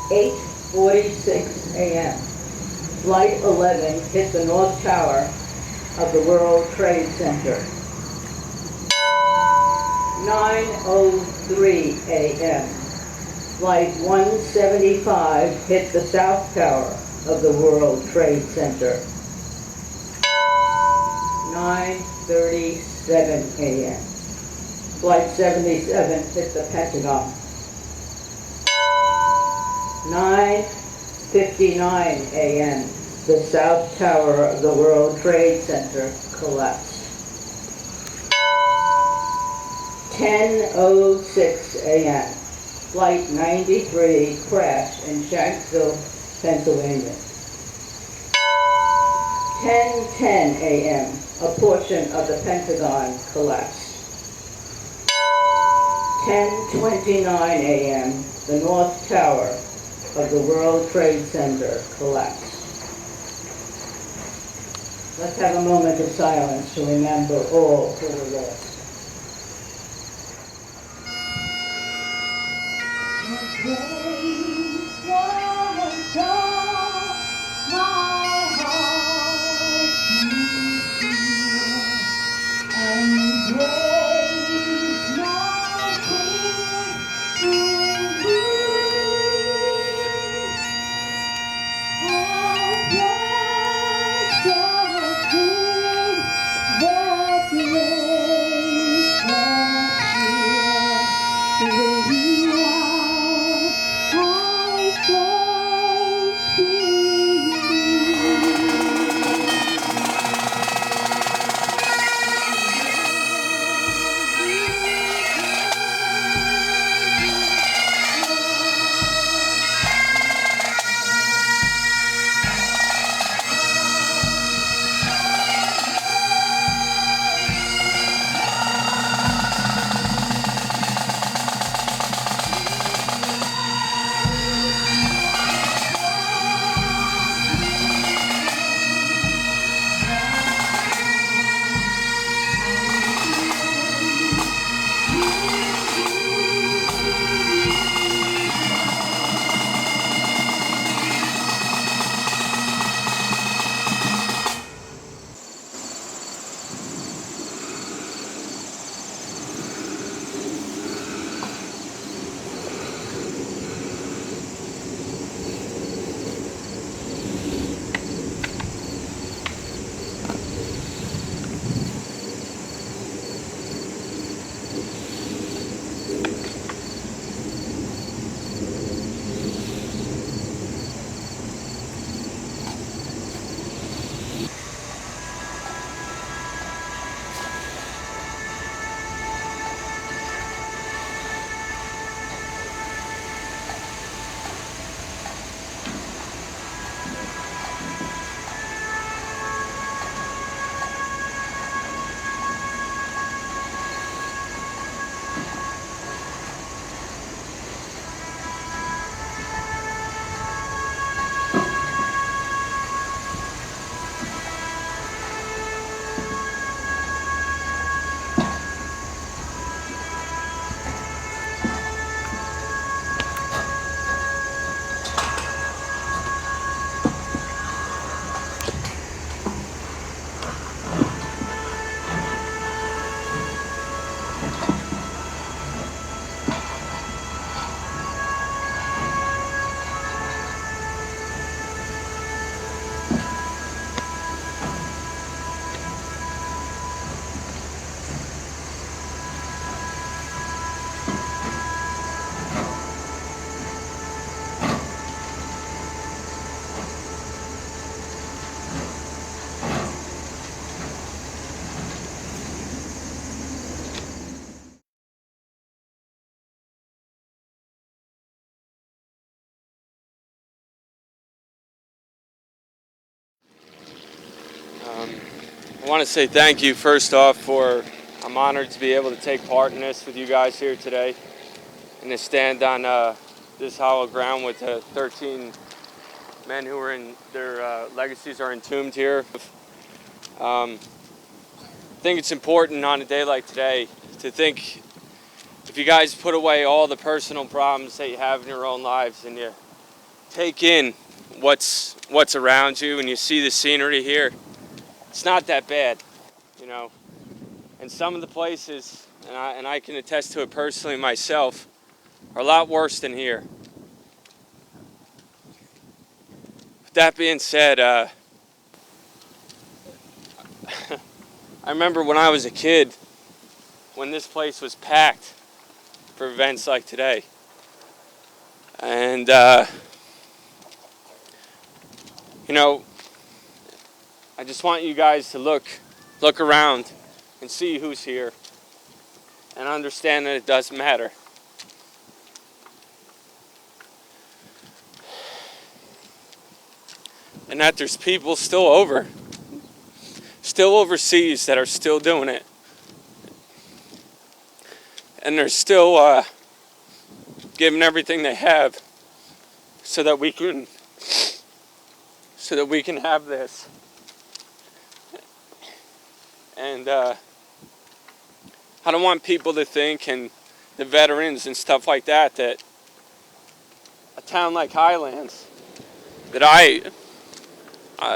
8:46 a.m. Flight 11 hit the North Tower of the World Trade Center. 9:03 a.m. Flight 175 hit the South Tower of the World Trade Center. 9:37 a.m. Flight 77 hit the Pentagon. 9:59 a.m. The South Tower of the World Trade Center collapsed. 10:06 a.m. Flight 93 crashed in Shanksville, Pennsylvania. 10:10 a.m. A portion of the Pentagon collapsed. 10:29 a.m. The North Tower of the World Trade Center collapsed. Let's have a moment of silence to remember all who were lost. I want to say thank you first off for, I'm honored to be able to take part in this with you guys here today and to stand on this hollow ground with 13 men who are in, their legacies are entombed here. I think it's important on a day like today to think, if you guys put away all the personal problems that you have in your own lives and you take in what's around you and you see the scenery here, it's not that bad, you know. And some of the places, and I can attest to it personally myself, are a lot worse than here. With that being said, I remember when I was a kid, when this place was packed for events like today. And, you know, I just want you guys to look around and see who's here and understand that it doesn't matter. And that there's people still overseas that are still doing it. And they're still giving everything they have so that we can have this. And I don't want people to think, and the veterans and stuff like that, that a town like Highlands, that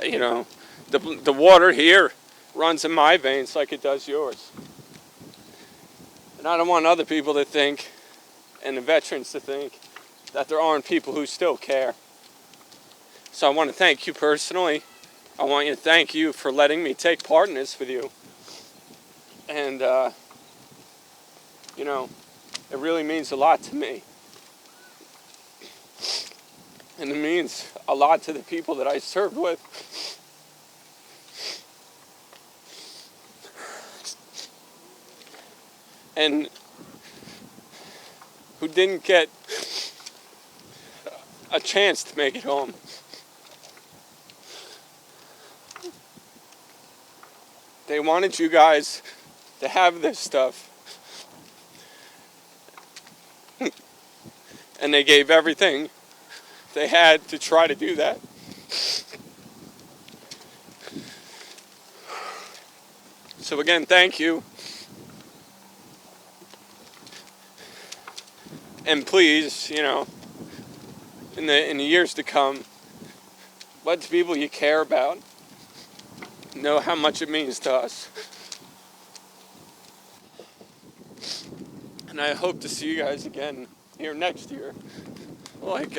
you know, the water here runs in my veins like it does yours. And I don't want other people to think, and the veterans to think, that there aren't people who still care. So I want to thank you personally. I want you to thank you for letting me take part in this with you. And, you know, it really means a lot to me. And it means a lot to the people that I served with. And who didn't get a chance to make it home. They wanted you guys to have this stuff. And they gave everything they had to try to do that. So again, thank you. And please, you know, in the years to come, let the people you care about know how much it means to us. And I hope to see you guys again here next year. Like,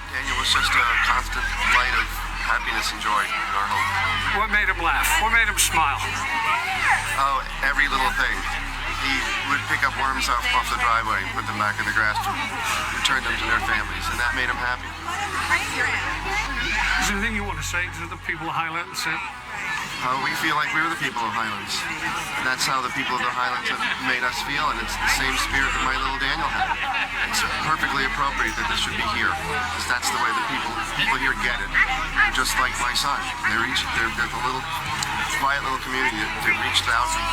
Daniel was just a constant light of happiness and joy in our home. What made him laugh? What made him smile? Oh, every little thing. He would pick up worms off the driveway and put them back in the grass to return them to their families, and that made him happy. Is there anything you want to say to the people of Highlands? We feel like we were the people of Highlands, and that's how the people of the Highlands have made us feel, and it's the same spirit that my little Daniel had. It's perfectly appropriate that this should be here, because that's the way the people here get it. Just like my son, they're the little quiet little community that reached out and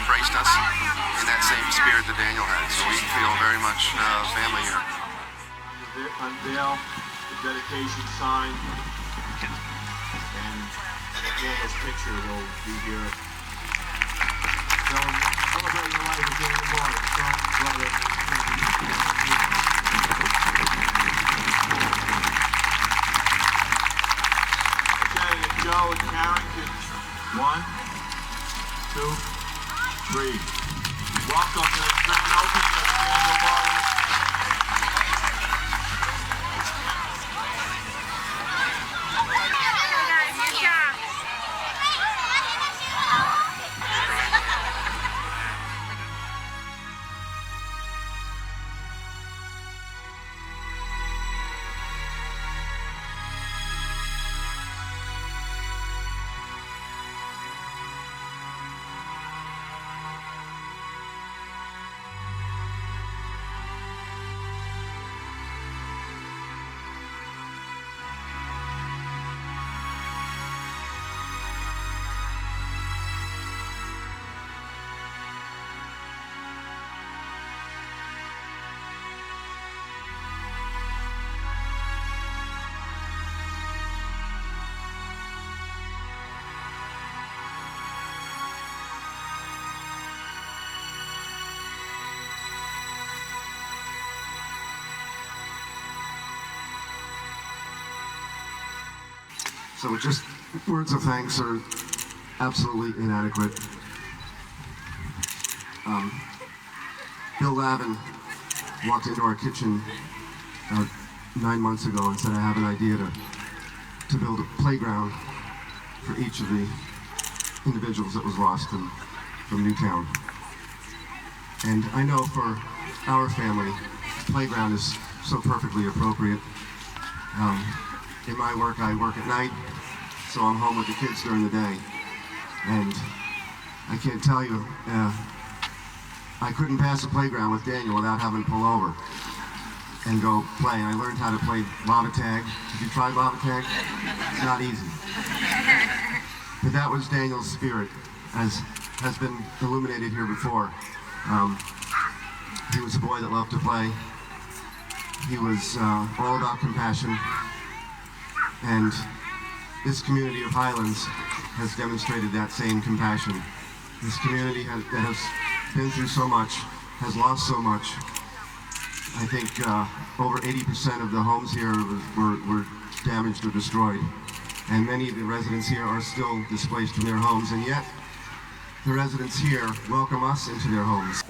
embraced us in that same spirit that Daniel had. So we feel very much family here. Unveil the dedication sign, and Daniel's picture will be here. Celebrating the life of Daniel Barr, son, brother. Okay, and Joe and Karen can 1, 2, 3. Welcome to the grand opening of Daniel Barr. So just words of thanks are absolutely inadequate. Bill Lavin walked into our kitchen 9 months ago and said, I have an idea to build a playground for each of the individuals that was lost from Newtown. And I know for our family, playground is so perfectly appropriate. In my work, I work at night, so I'm home with the kids during the day. And I can't tell you, I couldn't pass a playground with Daniel without having to pull over and go play. And I learned how to play lava tag. Have you tried lava tag? It's not easy. But that was Daniel's spirit, as has been illuminated here before. He was a boy that loved to play. He was all about compassion. And this community of Highlands has demonstrated that same compassion. This community that has been through so much, has lost so much. I think over 80% of the homes here were damaged or destroyed. And many of the residents here are still displaced from their homes, and yet the residents here welcome us into their homes.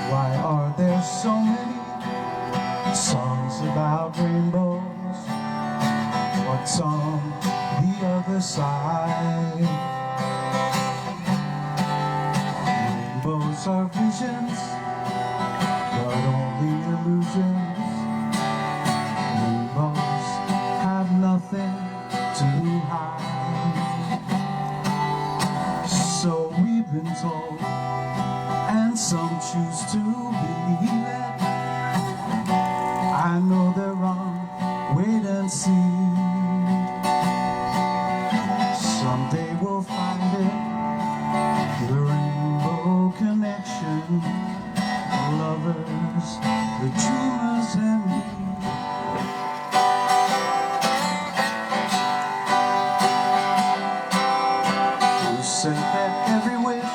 Why are there so many songs about rainbows? What's on the other side? Rainbows are visions, but only illusions. Rainbows have nothing to hide. So we've been told, and some choose to believe it. I know they're wrong, wait and see. Someday we'll find it, the rainbow connection, the lovers, the dreamers and me. Who said that every wish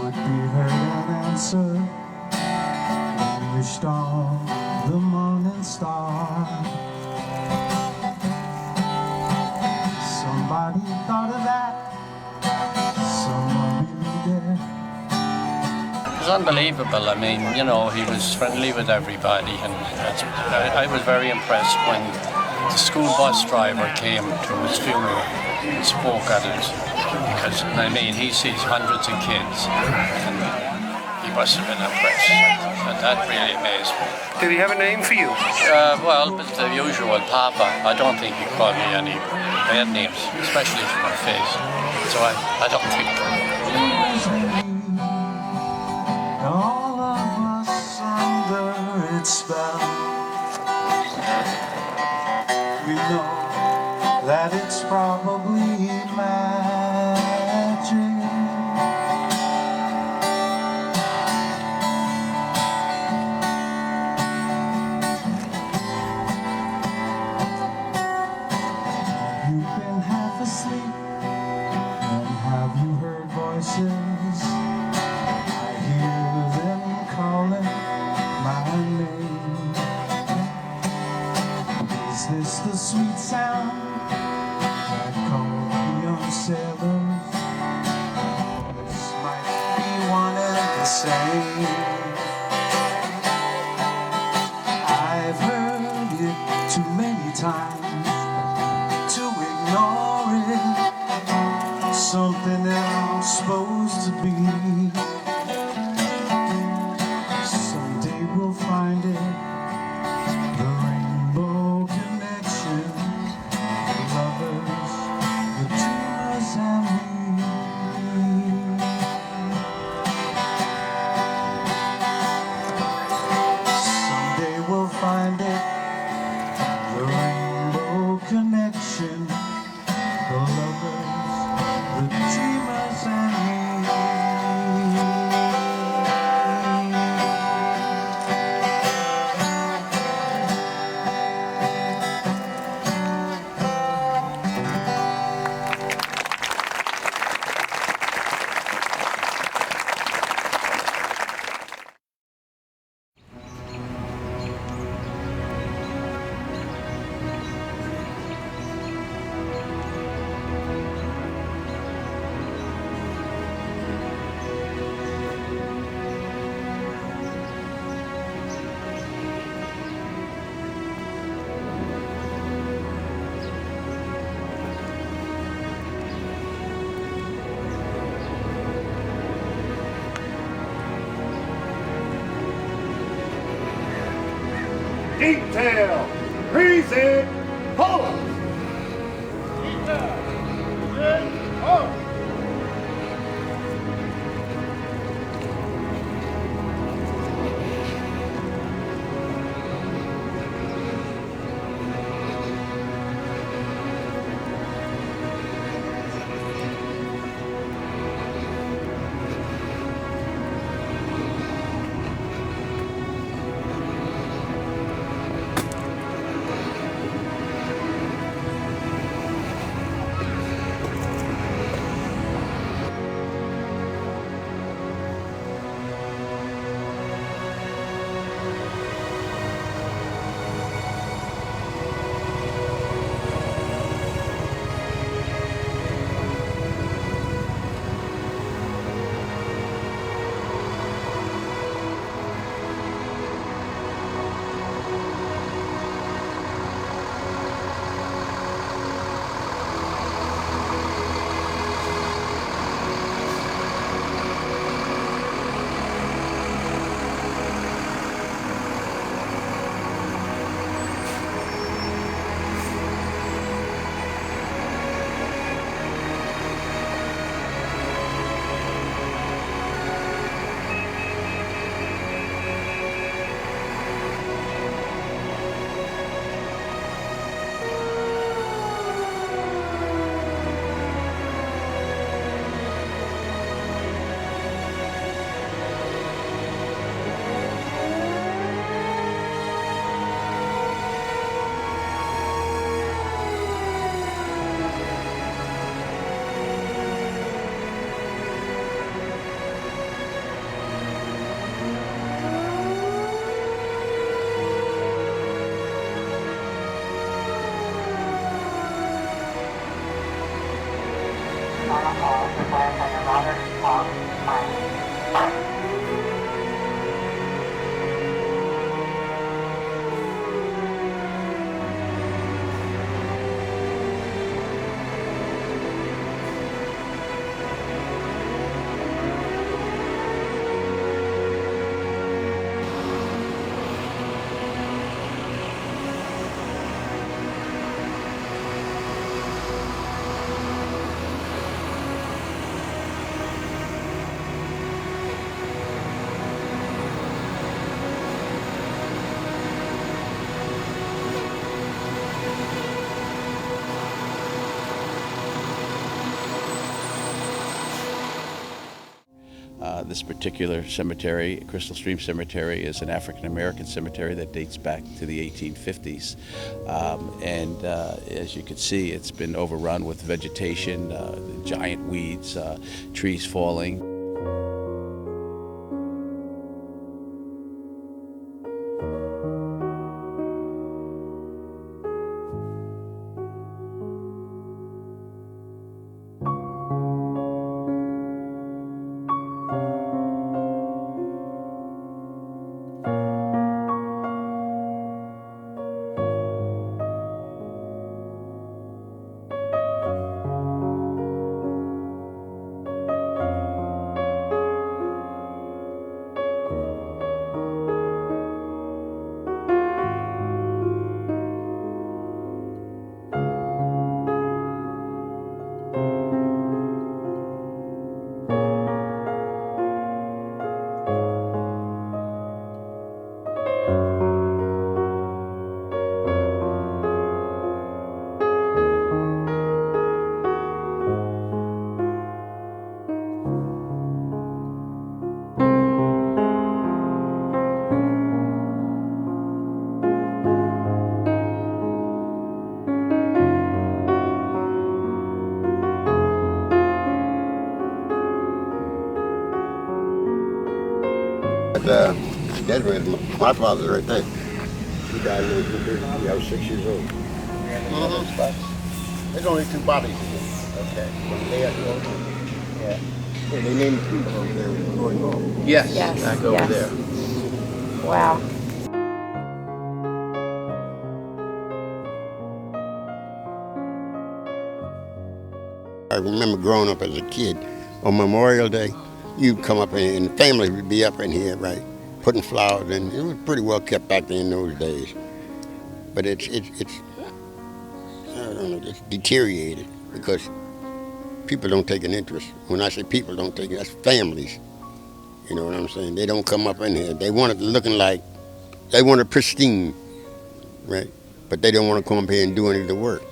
would be heard and answered? We wished on the morning star. Somebody thought of that, someone really did. It was unbelievable. I mean, you know, he was friendly with everybody, and I was very impressed when the school bus driver came to his funeral and spoke at it, because, I mean, he sees hundreds of kids, and he must have been impressed, and that really amazed me. Did he have a name for you? Well, but the usual Papa. I don't think he called me any bad names, especially for my face, so I don't think. All of us under its spell. We know that it's probably magic. You've been half asleep, and have you heard voices? I hear them calling my name. Is this the sweet sound that called the young sailors? This might be one and the same. I've heard it too many times to ignore it. Something else supposed to be. Someday we'll find it, the rainbow connection, the lovers, the dreamers and me. Detail, present, forward. Detail, present, forward. This particular cemetery, Crystal Stream Cemetery, is an African-American cemetery that dates back to the 1850s. As you can see, it's been overrun with vegetation, giant weeds, trees falling. That's where my father's right there. He died in 1830. I was 6 years old. There's only two bodies here. Okay. They had to go. Yeah. Yeah, they named people over there going home. Yes. Back over there. Wow. I remember growing up as a kid, on Memorial Day, you'd come up and the family would be up in here, right, putting flowers in. It was pretty well kept back there in those days. but it's I don't know, it's deteriorated because people don't take an interest. When I say people don't take it, that's families. You know what I'm saying? They don't come up in here. They want it looking like, they want it pristine, right? But they don't want to come up here and do any of the work.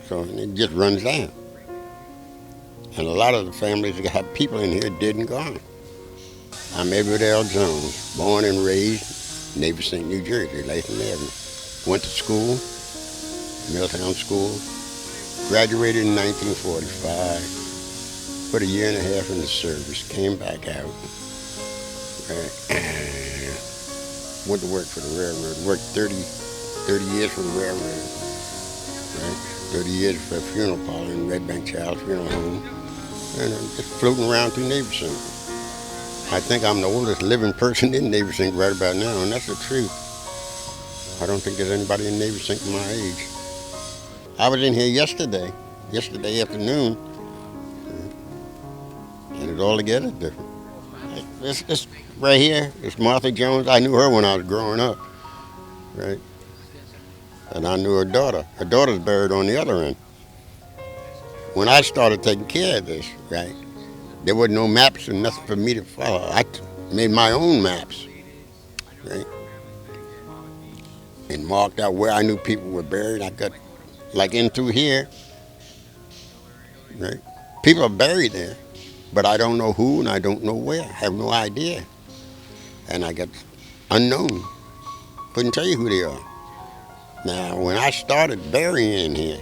So it just runs down. And a lot of the families that have people in here dead and gone. I'm Edward L. Jones, born and raised in Neighbor New Jersey, Latham Avenue. Went to school, Milltown School, graduated in 1945, put a year and a half in the service, came back out, and went to work for the railroad, worked 30 years for the railroad, right? 30 years for a funeral parlor in Red Bank Child Funeral Home, and I'm just floating around through Neighborsink. I think I'm the oldest living person in Neighborsink right about now, and that's the truth. I don't think there's anybody in Neighborsink my age. I was in here yesterday afternoon, and it's altogether different. This right here is Martha Jones. I knew her when I was growing up, right? And I knew her daughter. Her daughter's buried on the other end. When I started taking care of this, right, there wasn't no maps and nothing for me to follow. I made my own maps, right, and marked out where I knew people were buried. I got, like in through here, right, people are buried there, but I don't know who and I don't know where. I have no idea. And I got unknown. Couldn't tell you who they are. Now, when I started burying in here,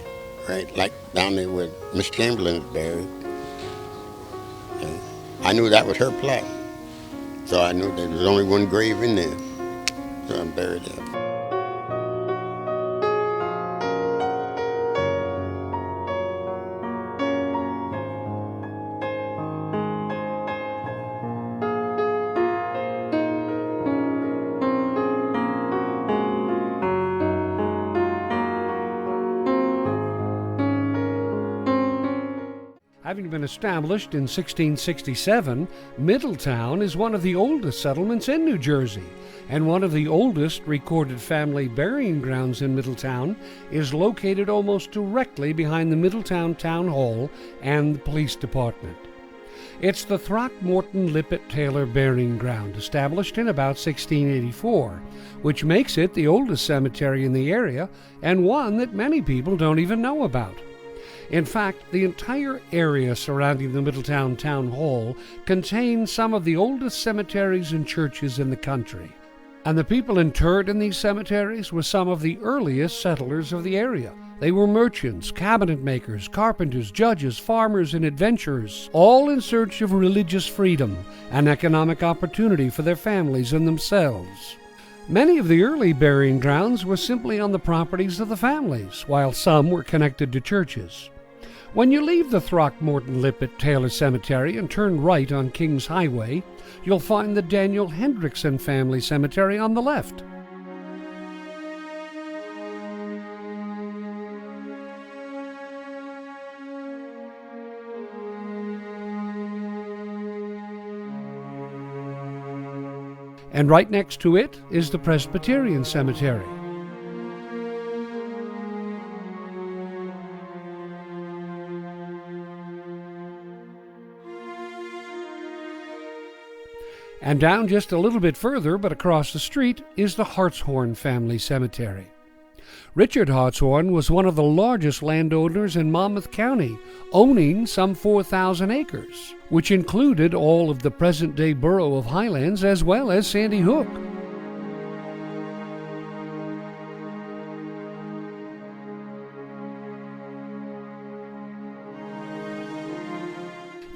right, like down there where Miss Chamberlain's buried, I knew that was her plot. So I knew there was only one grave in there. So I'm buried there. Having been established in 1667, Middletown is one of the oldest settlements in New Jersey, and one of the oldest recorded family burying grounds in Middletown is located almost directly behind the Middletown Town Hall and the Police Department. It's the Throckmorton-Lippett-Taylor Burying Ground, established in about 1684, which makes it the oldest cemetery in the area and one that many people don't even know about. In fact, the entire area surrounding the Middletown Town Hall contains some of the oldest cemeteries and churches in the country. And the people interred in these cemeteries were some of the earliest settlers of the area. They were merchants, cabinet makers, carpenters, judges, farmers, and adventurers, all in search of religious freedom and economic opportunity for their families and themselves. Many of the early burying grounds were simply on the properties of the families, while some were connected to churches. When you leave the Throckmorton-Lippett-Taylor Cemetery and turn right on Kings Highway, you'll find the Daniel Hendrickson Family Cemetery on the left. And right next to it is the Presbyterian Cemetery. And down just a little bit further, but across the street, is the Hartshorn Family Cemetery. Richard Hartshorn was one of the largest landowners in Monmouth County, owning some 4,000 acres, which included all of the present-day borough of Highlands as well as Sandy Hook.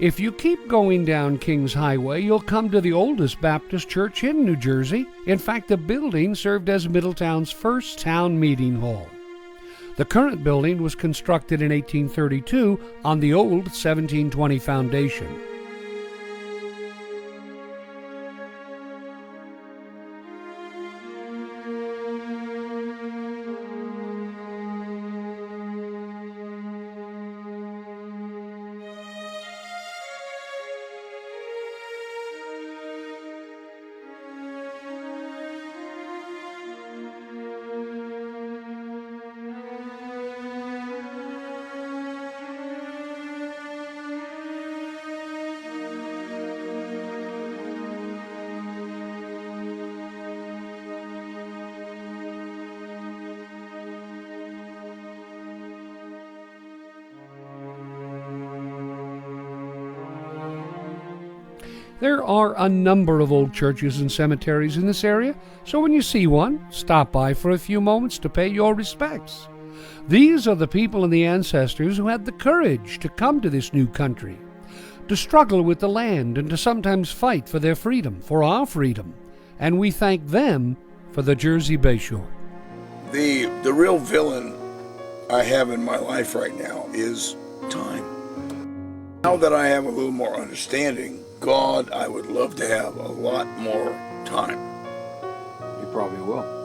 If you keep going down Kings Highway, you'll come to the oldest Baptist church in New Jersey. In fact, the building served as Middletown's first town meeting hall. The current building was constructed in 1832 on the old 1720 foundation. There are a number of old churches and cemeteries in this area, so when you see one, stop by for a few moments to pay your respects. These are the people and the ancestors who had the courage to come to this new country, to struggle with the land and to sometimes fight for their freedom, for our freedom. And we thank them for the Jersey Bayshore. The real villain I have in my life right now is time. Now that I have a little more understanding, God, I would love to have a lot more time. You probably will.